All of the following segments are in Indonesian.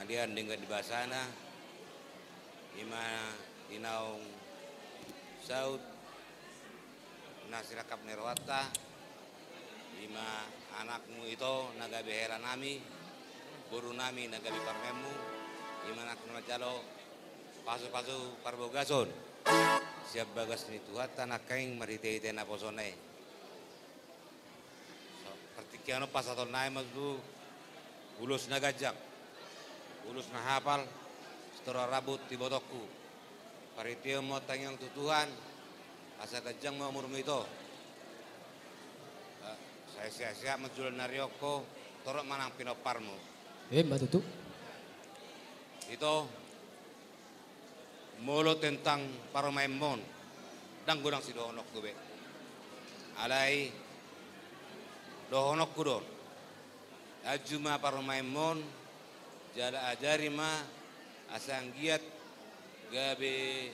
Alian dengan di basana, ima inaung saud nasirakap nerwata, ima anakmu itu nagabi hera nami, guru nami nagabi parmemu, ima anak jalo pasu-pasu parbogason, siap bagas ni Tuhan tanah kaing marite-ite na posone. Pertikiano pasaton nae masbu ulus nagajak, ulus na hafal, setora rabut di botokku. Paritio mo tangyang tutuhan, asa gajang mo murmo ito. Saya siap-siap menjual narioko, torok manang pinoparmu. Mbak Tutu. Itu molo tentang paromaimon, dan gudang si dohonok gue. Alai dohonok kudon. Ajuma paromaimon, jala ajari ma asang giat gabe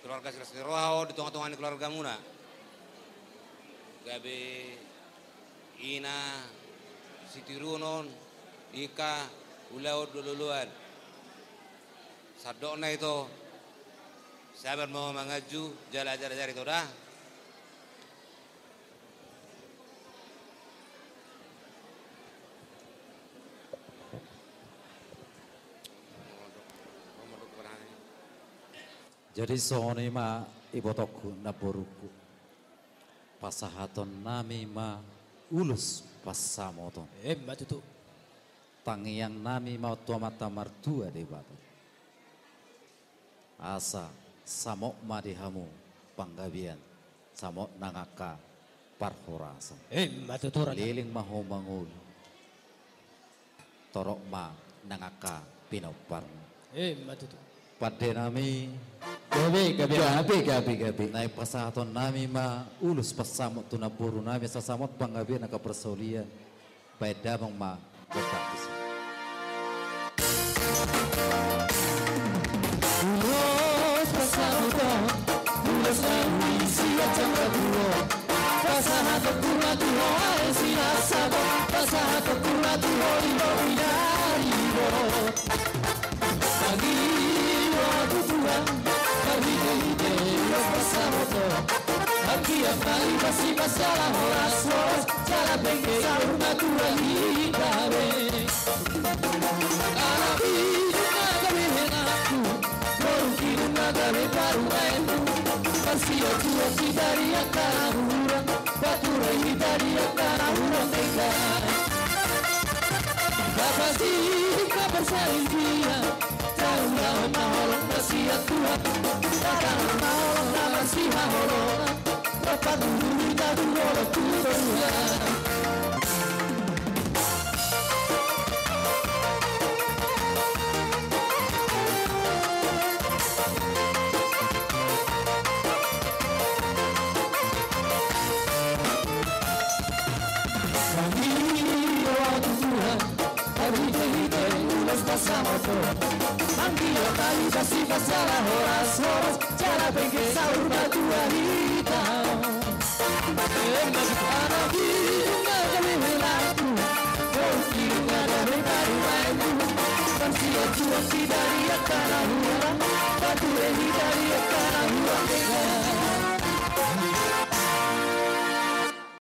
keluarga silas rohao di tengah-tengah keluarga muna. Gabe ina sitirunon ika ulaud duluan. Sadokna itu sabar mau mengaju jala ajari itu dah. Jadi sohoni ma ibotoku naboruku pasahaton nami ma ulus pasamoton. Mbak Tutu. Tangiang nami ma tua mata martua di batu. Asa samok ma dihamu panggabian samok nangaka parhorasan. Mbak Tutu. Liling maho mangul. Torok ma nangaka pinoparmu. Mbak Tutu. Pada nami gabi naik pasahaton nami ma ulus pasamot tunapuru nami sasamot panggabian naka persaulian pada bang ma bertaktis ulus pasamot ulus nami siap cangkruo pasahaton tunapuru siap sabot pasahaton tunapuru ibo pagi waktu Tuhan kami kehidupan los pasamoto aquí yang kali masih masalah horas cara bengke rumah Tuhan hikabe anak itu nagabe henakku mungkin nagabe baru enu masih aku dari akar hurang baturai dari akar hurang dekat kapasi kapasain dia tahu maholo masih Tuhan takkan maholo masih maholo dapat dulu kita dulu Tuhan Anggio tali kasih masalah horas cara bengke sahur batu hari tahu anak